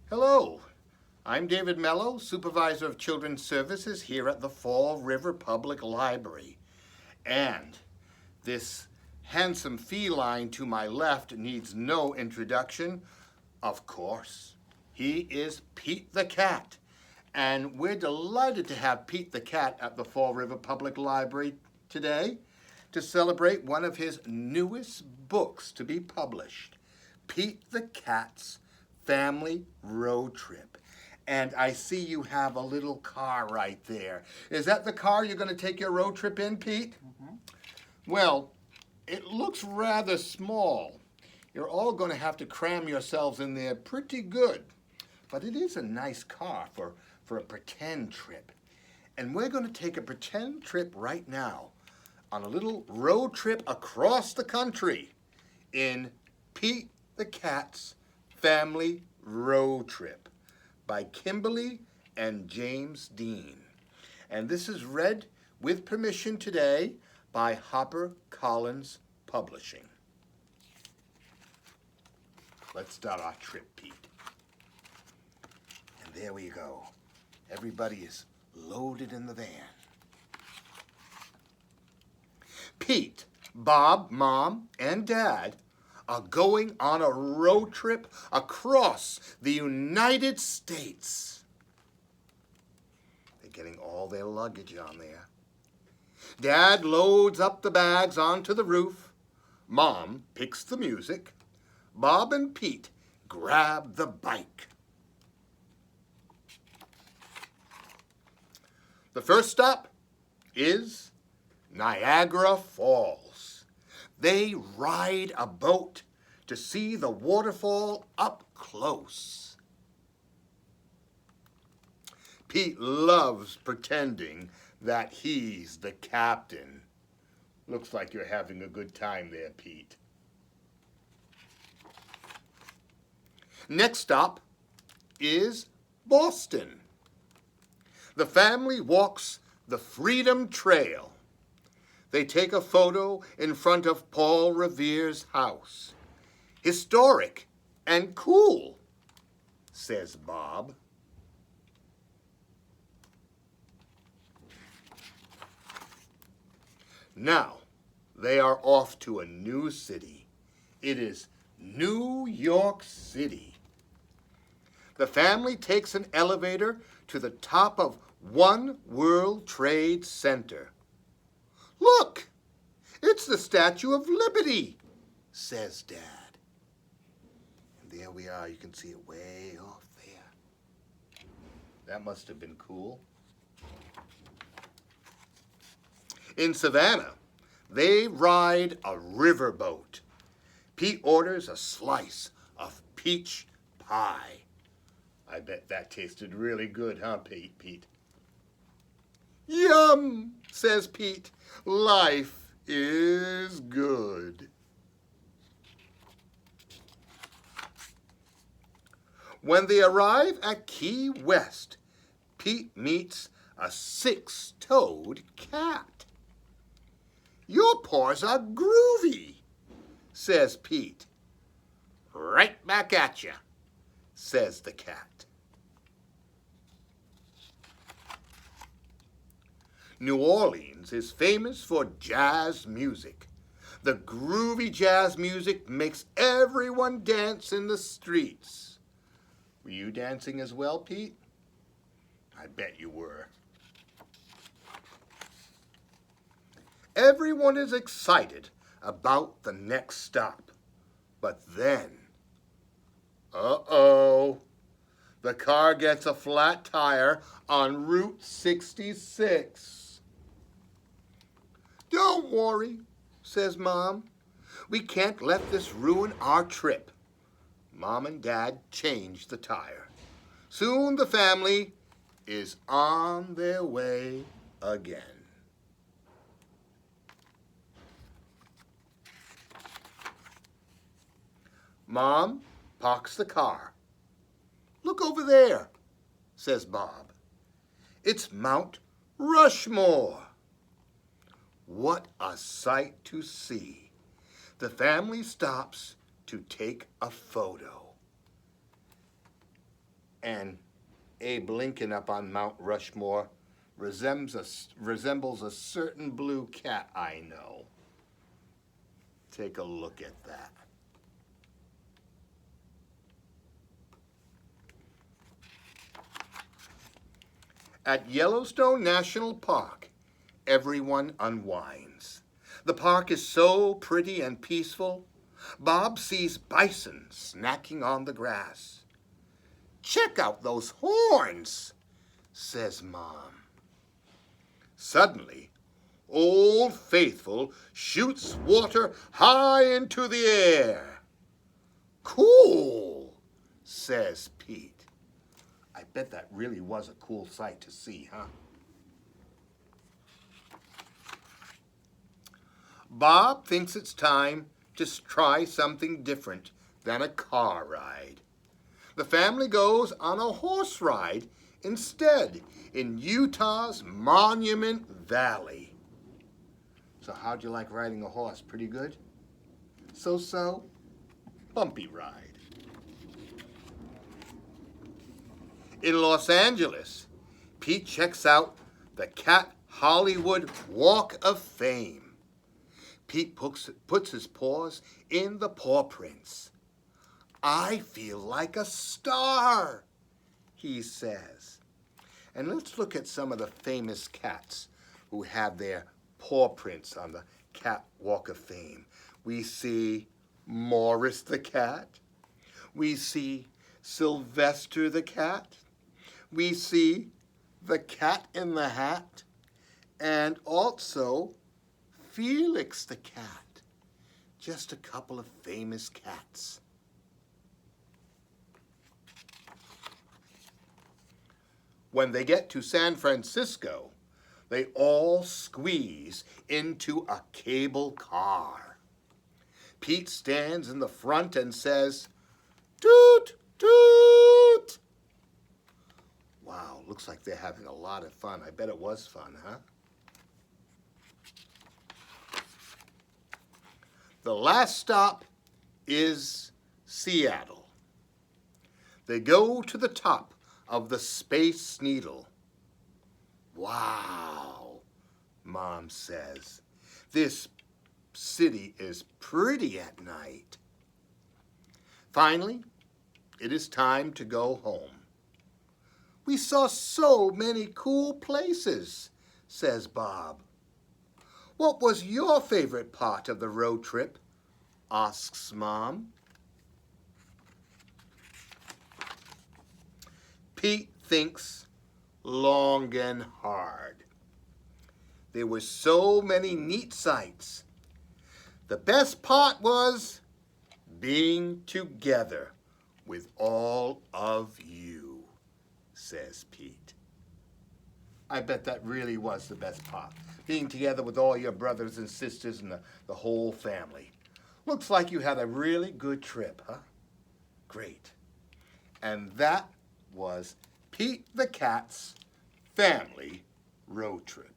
Hello, I'm David Mello, Supervisor of Children's Services here at the Fall River Public Library. And this handsome feline to my left needs no introduction. Of course, he is Pete the Cat. And we're delighted to have Pete the Cat at the Fall River Public Library today to celebrate one of his newest books to be published, Pete the Cat's Family Road Trip. And I see you have a little car right there. Is that the car you're going to take your road trip in, Pete? Well, it looks rather small. You're all going to have to cram yourselves in there pretty good. But it is a nice car for a pretend trip. And we're going to take a pretend trip right now on a little road trip across the country in Pete the Cat's Family Road Trip by Kimberly and James Dean. And this is read with permission today by HarperCollins Publishing. Let's start our trip, Pete. And there we go. Everybody is loaded in the van. Pete, Bob, Mom, and Dad are going on a road trip across the United States. They're getting all their luggage on there. Dad loads up the bags onto the roof. Mom picks the music. Bob and Pete grab the bike. The first stop is Niagara Falls. They ride a boat to see the waterfall up close. Pete loves pretending that he's the captain. Looks like you're having a good time there, Pete. Next stop is Boston. The family walks the Freedom Trail. They take a photo in front of Paul Revere's house. Historic and cool, says Bob. Now, they are off to a new city. It is New York City. The family takes an elevator to the top of One World Trade Center. Look, it's the Statue of Liberty, says Dad. And there we are. You can see it way off there. That must have been cool. In Savannah, they ride a riverboat. Pete orders a slice of peach pie. I bet that tasted really good, huh, Pete? Yum, says Pete. Life is good. When they arrive at Key West, Pete meets a six-toed cat. Your paws are groovy, says Pete. Right back at you, says the cat. New Orleans is famous for jazz music. The groovy jazz music makes everyone dance in the streets. Were you dancing as well, Pete? I bet you were. Everyone is excited about the next stop. But then, the car gets a flat tire on Route 66. Don't worry, says Mom. We can't let this ruin our trip. Mom and Dad change the tire. Soon the family is on their way again. Mom parks the car. Look over there, says Bob. It's Mount Rushmore. What a sight to see. The family stops to take a photo. And Abe Lincoln up on Mount Rushmore resembles a certain blue cat I know. Take a look at that. At Yellowstone National Park, everyone unwinds. The park is so pretty and peaceful. Bob sees bison snacking on the grass. "Check out those horns," says Mom. Suddenly, Old Faithful shoots water high into the air. "Cool," says Pete. I bet that really was a cool sight to see, huh? Bob thinks it's time to try something different than a car ride. The family goes on a horse ride instead in Utah's Monument Valley. So how'd you like riding a horse? Pretty good? So-so? Bumpy ride. In Los Angeles, Pete checks out the Cat Hollywood Walk of Fame. Pete puts his paws in the paw prints. "I feel like a star," he says. And let's look at some of the famous cats who have their paw prints on the Cat Walk of Fame. We see Morris the cat. We see Sylvester the cat. We see the Cat in the Hat, and also Felix the cat. Just a couple of famous cats. When they get to San Francisco, they all squeeze into a cable car. Pete stands in the front and says, "Toot, toot." Wow, looks like they're having a lot of fun. I bet it was fun, huh? The last stop is Seattle. They go to the top of the Space Needle. "Wow," Mom says. "This city is pretty at night." Finally, it is time to go home. "We saw so many cool places," says Bob. "What was your favorite part of the road trip?" asks Mom. Pete thinks long and hard. There were so many neat sights. The best part was being together with all of you, says Pete. I bet that really was the best part. Being together with all your brothers and sisters and the whole family. Looks like you had a really good trip, huh? Great. And that was Pete the Cat's family road trip.